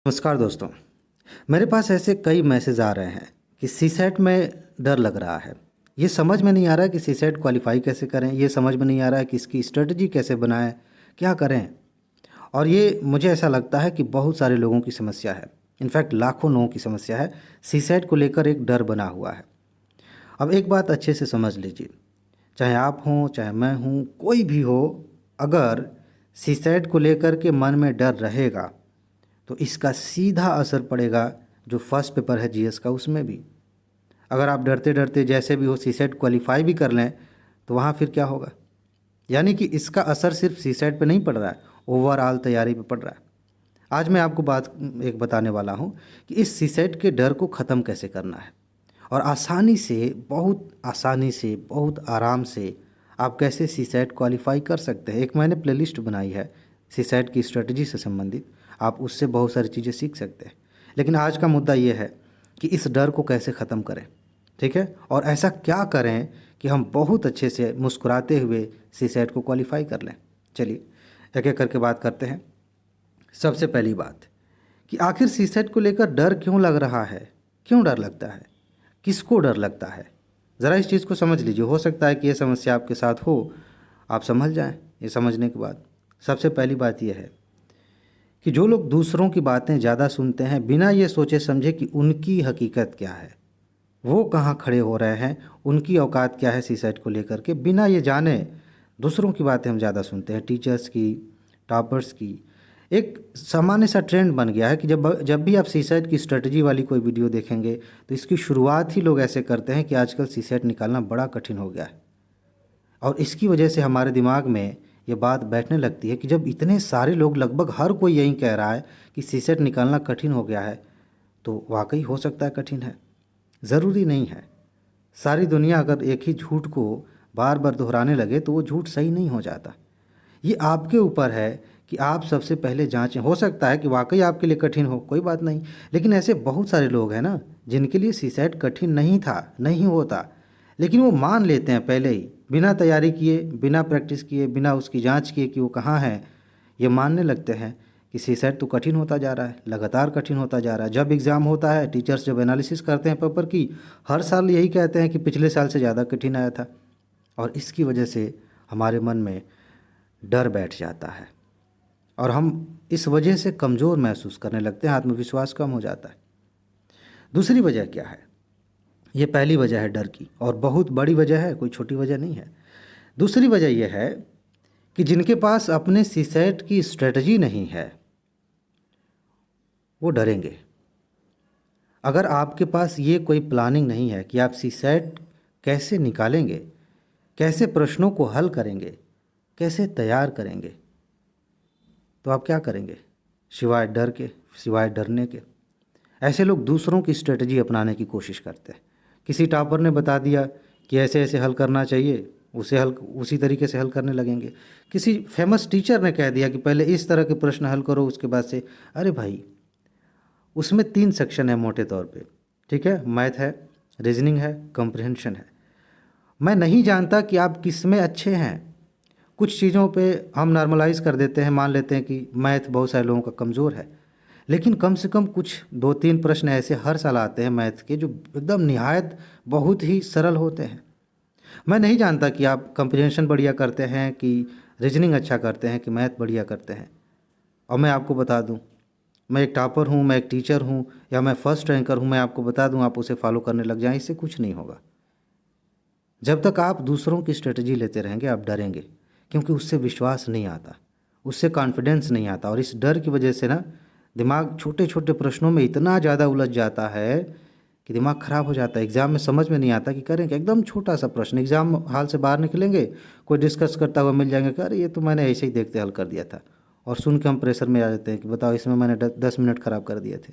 नमस्कार दोस्तों। मेरे पास ऐसे कई मैसेज आ रहे हैं कि सीसेट में डर लग रहा है। ये समझ में नहीं आ रहा है कि सीसेट क्वालिफाई कैसे करें, ये समझ में नहीं आ रहा है कि इसकी स्ट्रेटजी कैसे बनाएं, क्या करें। और ये मुझे ऐसा लगता है कि बहुत सारे लोगों की समस्या है, इनफैक्ट लाखों लोगों की समस्या है। सीसेट को लेकर एक डर बना हुआ है। अब एक बात अच्छे से समझ लीजिए, चाहे आप हों चाहे मैं हूँ, कोई भी हो, अगर सीसेट को लेकर के मन में डर रहेगा तो इसका सीधा असर पड़ेगा जो फर्स्ट पेपर है जीएस का, उसमें भी। अगर आप डरते डरते जैसे भी हो सीसेट क्वालिफाई भी कर लें तो वहाँ फिर क्या होगा। यानी कि इसका असर सिर्फ सीसेट पे नहीं पड़ रहा है, ओवरऑल तैयारी पे पड़ रहा है। आज मैं आपको बात एक बताने वाला हूँ कि इस सीसेट के डर को ख़त्म कैसे करना है और आसानी से, बहुत आसानी से, बहुत आराम से आप कैसे सीसेट क्वालिफाई कर सकते हैं। एक मैंने प्लेलिस्ट बनाई है सीसेट की स्ट्रेटजी से संबंधित, आप उससे बहुत सारी चीज़ें सीख सकते हैं। लेकिन आज का मुद्दा ये है कि इस डर को कैसे ख़त्म करें, ठीक है, और ऐसा क्या करें कि हम बहुत अच्छे से मुस्कुराते हुए सीसेट को क्वालिफाई कर लें। चलिए एक एक करके बात करते हैं। सबसे पहली बात कि आखिर सीसेट को लेकर डर क्यों लग रहा है, क्यों डर लगता है, किसको डर लगता है। ज़रा इस चीज़ को समझ लीजिए, हो सकता है कि ये समस्या आपके साथ हो, आप समझ जाएं। ये समझने के बाद सबसे पहली बात यह है कि जो लोग दूसरों की बातें ज़्यादा सुनते हैं बिना ये सोचे समझे कि उनकी हकीकत क्या है, वो कहाँ खड़े हो रहे हैं, उनकी औकात क्या है सीसेट को लेकर के, बिना ये जाने दूसरों की बातें हम ज़्यादा सुनते हैं, टीचर्स की, टॉपर्स की। एक सामान्य सा ट्रेंड बन गया है कि जब भी आप सीसेट की स्ट्रेटजी वाली कोई वीडियो देखेंगे तो इसकी शुरुआत ही लोग ऐसे करते हैं कि आजकल सीसेट निकालना बड़ा कठिन हो गया है। और इसकी वजह से हमारे दिमाग में ये बात बैठने लगती है कि जब इतने सारे लोग, लगभग हर कोई यही कह रहा है कि सीसेट निकालना कठिन हो गया है, तो वाकई हो सकता है कठिन है, ज़रूरी नहीं है। सारी दुनिया अगर एक ही झूठ को बार बार दोहराने लगे तो वो झूठ सही नहीं हो जाता। ये आपके ऊपर है कि आप सबसे पहले जांचें। हो सकता है कि वाकई आपके लिए कठिन हो, कोई बात नहीं, लेकिन ऐसे बहुत सारे लोग हैं ना जिनके लिए सीसेट कठिन नहीं था, नहीं होता, लेकिन वो मान लेते हैं पहले ही, बिना तैयारी किए, बिना प्रैक्टिस किए, बिना उसकी जांच किए कि वो कहाँ है, ये मानने लगते हैं कि सीसेट तो कठिन होता जा रहा है, लगातार कठिन होता जा रहा है। जब एग्ज़ाम होता है, टीचर्स जब एनालिसिस करते हैं पेपर की, हर साल यही कहते हैं कि पिछले साल से ज़्यादा कठिन आया था। और इसकी वजह से हमारे मन में डर बैठ जाता है और हम इस वजह से कमज़ोर महसूस करने लगते हैं, आत्मविश्वास कम हो जाता है। दूसरी वजह क्या है, ये पहली वजह है डर की, और बहुत बड़ी वजह है, कोई छोटी वजह नहीं है। दूसरी वजह यह है कि जिनके पास अपने सीसेट की स्ट्रेटजी नहीं है वो डरेंगे। अगर आपके पास ये कोई प्लानिंग नहीं है कि आप सीसेट कैसे निकालेंगे, कैसे प्रश्नों को हल करेंगे, कैसे तैयार करेंगे, तो आप क्या करेंगे सिवाय डर के, सिवाय डरने के। ऐसे लोग दूसरों की स्ट्रेटजी अपनाने की कोशिश करते हैं। किसी टॉपर ने बता दिया कि ऐसे ऐसे हल करना चाहिए, उसी तरीके से हल करने लगेंगे। किसी फेमस टीचर ने कह दिया कि पहले इस तरह के प्रश्न हल करो, उसके बाद से, अरे भाई, उसमें 3 सेक्शन है मोटे तौर पे, ठीक है, मैथ है, रीजनिंग है, कॉम्प्रिहेंशन है। मैं नहीं जानता कि आप किस में अच्छे हैं। कुछ चीज़ों पे हम नॉर्मलाइज कर देते हैं, मान लेते हैं कि मैथ बहुत सारे लोगों का कमज़ोर है, लेकिन कम से कम कुछ 2-3 प्रश्न ऐसे हर साल आते हैं मैथ के जो एकदम निहायत बहुत ही सरल होते हैं। मैं नहीं जानता कि आप कॉम्प्रिहेंशन बढ़िया करते हैं कि रीजनिंग अच्छा करते हैं कि मैथ बढ़िया करते हैं। और मैं आपको बता दूं, मैं एक टॉपर हूं, मैं एक टीचर हूं, या मैं फर्स्ट रैंकर हूं, मैं आपको बता दूं, आप उसे फॉलो करने लग जाएं, इससे कुछ नहीं होगा। जब तक आप दूसरों की स्ट्रेटजी लेते रहेंगे आप डरेंगे, क्योंकि उससे विश्वास नहीं आता, उससे कॉन्फिडेंस नहीं आता। और इस डर की वजह से ना दिमाग छोटे छोटे प्रश्नों में इतना ज़्यादा उलझ जाता है कि दिमाग ख़राब हो जाता है। एग्ज़ाम में समझ में नहीं आता कि करें क्या। एकदम छोटा सा प्रश्न, एग्ज़ाम हाल से बाहर निकलेंगे, कोई डिस्कस करता हुआ मिल जाएंगे कि अरे ये तो मैंने ऐसे ही देखते हल कर दिया था, और सुन के हम प्रेशर में आ जाते हैं कि बताओ इसमें मैंने 10 मिनट ख़राब कर दिए थे।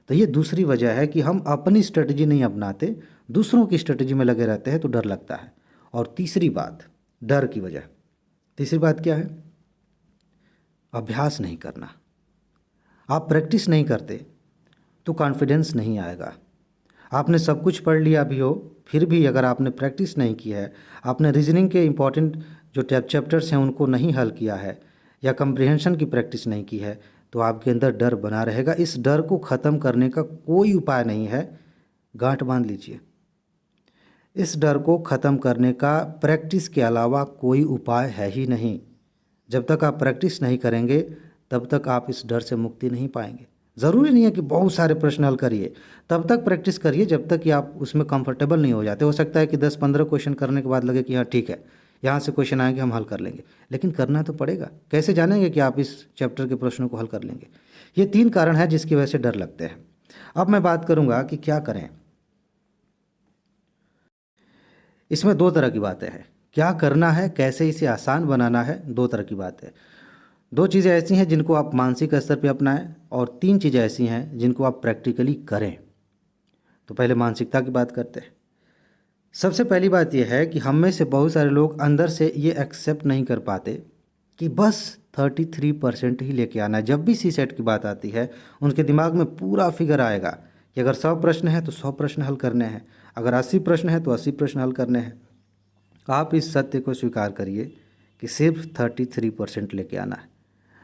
तो ये दूसरी वजह है कि हम अपनी स्ट्रेटजी नहीं अपनाते, दूसरों की स्ट्रेटजी में लगे रहते हैं, तो डर लगता है। और तीसरी बात, डर की वजह, तीसरी बात क्या है, अभ्यास नहीं करना। आप प्रैक्टिस नहीं करते तो कॉन्फिडेंस नहीं आएगा। आपने सब कुछ पढ़ लिया भी हो, फिर भी अगर आपने प्रैक्टिस नहीं की है, आपने रीजनिंग के इम्पॉर्टेंट जो चैप्टर्स हैं उनको नहीं हल किया है, या कम्प्रिहेंशन की प्रैक्टिस नहीं की है, तो आपके अंदर डर बना रहेगा। इस डर को ख़त्म करने का कोई उपाय नहीं है, गांठ बांध लीजिए। इस डर को ख़त्म करने का प्रैक्टिस के अलावा कोई उपाय है ही नहीं। जब तक आप प्रैक्टिस नहीं करेंगे तब तक आप इस डर से मुक्ति नहीं पाएंगे। ज़रूरी नहीं है कि बहुत सारे प्रश्न हल करिए, तब तक प्रैक्टिस करिए जब तक कि आप उसमें कंफर्टेबल नहीं हो जाते। हो सकता है कि 10-15 क्वेश्चन करने के बाद लगे कि हाँ ठीक है, यहाँ से क्वेश्चन आएंगे हम हल कर लेंगे, लेकिन करना तो पड़ेगा। कैसे जानेंगे कि आप इस चैप्टर के प्रश्नों को हल कर लेंगे? ये 3 कारण हैं जिसकी वजह से डर लगते हैं। अब मैं बात करूँगा कि क्या करें। इसमें 2 तरह की बातें हैं, क्या करना है, कैसे इसे आसान बनाना है, 2 तरह की बातें। 2 चीज़ें ऐसी हैं जिनको आप मानसिक स्तर पे अपनाएं और 3 चीज़ें ऐसी हैं जिनको आप प्रैक्टिकली करें। तो पहले मानसिकता की बात करते हैं। सबसे पहली बात यह है कि हम में से बहुत सारे लोग अंदर से ये एक्सेप्ट नहीं कर पाते कि बस 33% ही लेके आना है। जब भी सीसेट की बात आती है उनके दिमाग में पूरा फिगर आएगा कि अगर 100 प्रश्न है तो 100 प्रश्न हल करने हैं, अगर 80 प्रश्न है तो 80 प्रश्न हल करने हैं। आप इस सत्य को स्वीकार करिए कि सिर्फ 33% लेके आना है।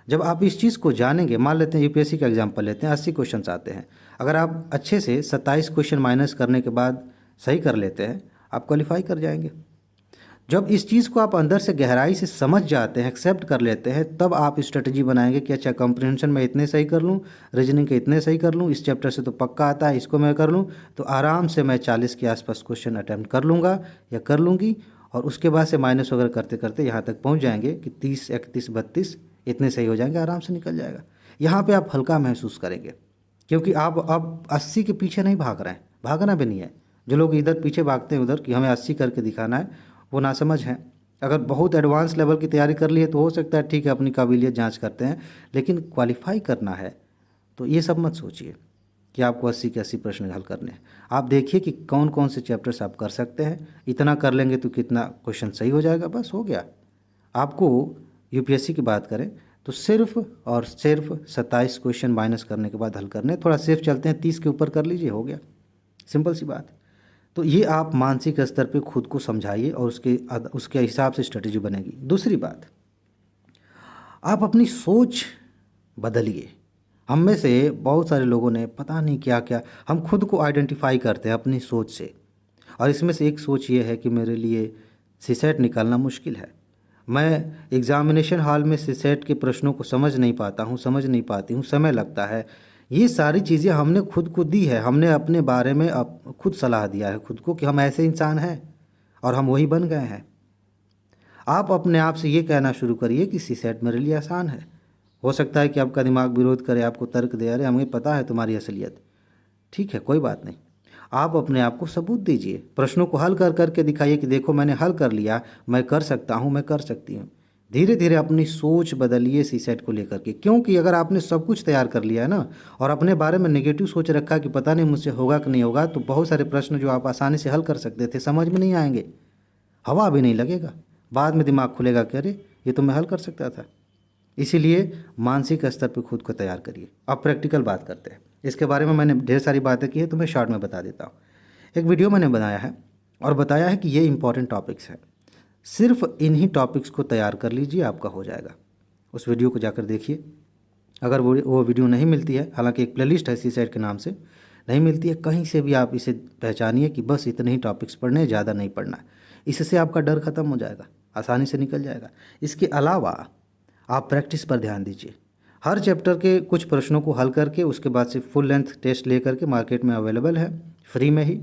जब आप इस चीज़ को जानेंगे, मान लेते हैं यूपीएससी का एग्जाम्पल लेते हैं, 80 क्वेश्चन आते हैं, अगर आप अच्छे से 27 क्वेश्चन माइनस करने के बाद सही कर लेते हैं, आप क्वालिफाई कर जाएंगे। जब इस चीज़ को आप अंदर से गहराई से समझ जाते हैं, एक्सेप्ट कर लेते हैं, तब आप स्ट्रेटजी बनाएंगे कि अच्छा कॉम्प्रिहेंशन में इतने सही कर लूँ, रीजनिंग के इतने सही कर लूँ, इस चैप्टर से तो पक्का आता है, इसको मैं कर लूँ तो आराम से मैं 40 के आसपास क्वेश्चन अटैम्प्ट कर लूँगा या कर लूँगी। और उसके बाद से माइनस वगैरह करते करते यहाँ तक पहुँच जाएंगे कि 30, 31, 32 इतने सही हो जाएंगे, आराम से निकल जाएगा। यहाँ पे आप हल्का महसूस करेंगे क्योंकि आप अब 80 के पीछे नहीं भाग रहे हैं, भागना भी नहीं है। जो लोग इधर पीछे भागते हैं उधर कि हमें 80 करके दिखाना है, वो नासमझ हैं। अगर बहुत एडवांस लेवल की तैयारी कर ली है तो हो सकता है ठीक है, अपनी काबिलियत जांच करते हैं, लेकिन क्वालिफाई करना है तो ये सब मत सोचिए कि आपको 80 के 80 प्रश्न हल करने हैं। आप देखिए कि कौन कौन से चैप्टर्स आप कर सकते हैं, इतना कर लेंगे तो कितना क्वेश्चन सही हो जाएगा, बस हो गया। आपको यूपीएससी की बात करें तो सिर्फ और सिर्फ 27 क्वेश्चन माइनस करने के बाद हल करने, थोड़ा सेफ चलते हैं, 30 के ऊपर कर लीजिए, हो गया, सिंपल सी बात। तो ये आप मानसिक स्तर पे खुद को समझाइए और उसके हिसाब से स्ट्रेटजी बनेगी। दूसरी बात, आप अपनी सोच बदलिए। हम में से बहुत सारे लोगों ने पता नहीं क्या क्या, हम खुद को आइडेंटिफाई करते हैं अपनी सोच से, और इसमें से एक सोच ये है कि मेरे लिए सीसेट निकालना मुश्किल है, मैं एग्ज़ामिनेशन हॉल में सीसेट के प्रश्नों को समझ नहीं पाता हूँ, समझ नहीं पाती हूँ, समय लगता है। ये सारी चीज़ें हमने खुद को दी है, हमने अपने बारे में खुद सलाह दिया है खुद को कि हम ऐसे इंसान हैं और हम वही बन गए हैं। आप अपने आप से ये कहना शुरू करिए कि सीसेट मेरे लिए आसान है। हो सकता है कि आपका दिमाग विरोध करे, आपको तर्क दे, अरे हमें पता है तुम्हारी असलियत, ठीक है कोई बात नहीं। आप अपने आप को सबूत दीजिए, प्रश्नों को हल कर करके दिखाइए कि देखो मैंने हल कर लिया, मैं कर सकता हूँ, मैं कर सकती हूँ। धीरे धीरे अपनी सोच बदलिए सीसेट को लेकर के, क्योंकि अगर आपने सब कुछ तैयार कर लिया है ना और अपने बारे में नेगेटिव सोच रखा है कि पता नहीं मुझसे होगा कि नहीं होगा, तो बहुत सारे प्रश्न जो आप आसानी से हल कर सकते थे समझ में नहीं आएंगे, हवा भी नहीं लगेगा। बाद में दिमाग खुलेगा कि अरे ये तो मैं हल कर सकता था। इसीलिए मानसिक स्तर पर खुद को तैयार करिए। अब प्रैक्टिकल बात करते हैं। इसके बारे में मैंने ढेर सारी बातें की है तो मैं शॉर्ट में बता देता हूँ। एक वीडियो मैंने बनाया है और बताया है कि ये इंपॉर्टेंट टॉपिक्स हैं, सिर्फ इन्हीं टॉपिक्स को तैयार कर लीजिए, आपका हो जाएगा। उस वीडियो को जाकर देखिए। अगर वो वीडियो नहीं मिलती है, हालांकि एक प्लेलिस्ट है सीसेट के नाम से, नहीं मिलती है कहीं से भी, आप इसे पहचानिए कि बस इतने ही टॉपिक्स पढ़ने, ज़्यादा नहीं पढ़ना। इससे आपका डर ख़त्म हो जाएगा, आसानी से निकल जाएगा। इसके अलावा आप प्रैक्टिस पर ध्यान दीजिए। हर चैप्टर के कुछ प्रश्नों को हल करके उसके बाद से फुल लेंथ टेस्ट ले करके मार्केट में अवेलेबल है, फ्री में ही।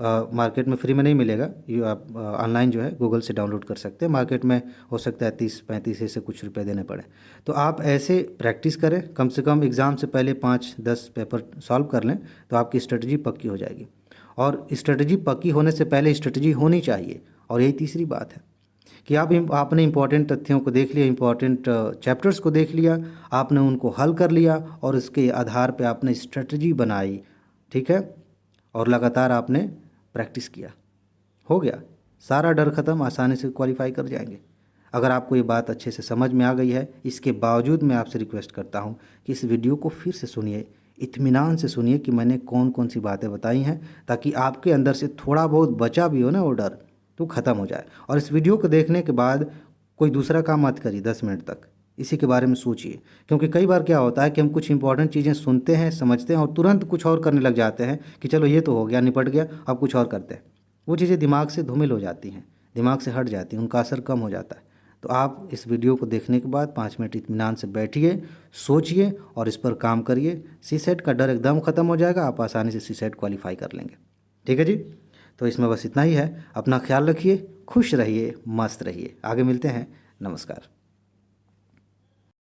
मार्केट में फ्री में नहीं मिलेगा, ये आप ऑनलाइन जो है गूगल से डाउनलोड कर सकते हैं। मार्केट में हो सकता है 30-35 ऐसे कुछ रुपए देने पड़े। तो आप ऐसे प्रैक्टिस करें, कम से कम एग्ज़ाम से पहले 5-10 पेपर सॉल्व कर लें तो आपकी स्ट्रेटजी पक्की हो जाएगी। और स्ट्रेटजी पक्की होने से पहले स्ट्रेटजी होनी चाहिए। और यही तीसरी बात है कि आपने इंपॉर्टेंट तथ्यों को देख लिया, इंपॉर्टेंट चैप्टर्स को देख लिया, आपने उनको हल कर लिया और उसके आधार पे आपने स्ट्रेटजी बनाई, ठीक है, और लगातार आपने प्रैक्टिस किया, हो गया, सारा डर ख़त्म, आसानी से क्वालिफाई कर जाएंगे। अगर आपको ये बात अच्छे से समझ में आ गई है, इसके बावजूद मैं आपसे रिक्वेस्ट करता हूँ कि इस वीडियो को फिर से सुनिए, इत्मीनान से सुनिए कि मैंने कौन कौन सी बातें बताई हैं, ताकि आपके अंदर से थोड़ा बहुत बचा भी हो ना वो डर, तो ख़त्म हो जाए। और इस वीडियो को देखने के बाद कोई दूसरा काम मत करिए 10 मिनट तक, इसी के बारे में सोचिए। क्योंकि कई बार क्या होता है कि हम कुछ इंपॉर्टेंट चीज़ें सुनते हैं, समझते हैं और तुरंत कुछ और करने लग जाते हैं कि चलो ये तो हो गया, निपट गया, अब कुछ और करते हैं। वो चीज़ें दिमाग से धूमिल हो जाती हैं, दिमाग से हट जाती हैं, उनका असर कम हो जाता है। तो आप इस वीडियो को देखने के बाद 5 मिनट इत्मीनान से बैठिए, सोचिए और इस पर काम करिए। सीसेट का डर एकदम ख़त्म हो जाएगा, आप आसानी से सीसेट क्वालिफाई कर लेंगे। ठीक है जी। तो इसमें बस इतना ही है। अपना ख्याल रखिए, खुश रहिए, मस्त रहिए। आगे मिलते हैं। नमस्कार।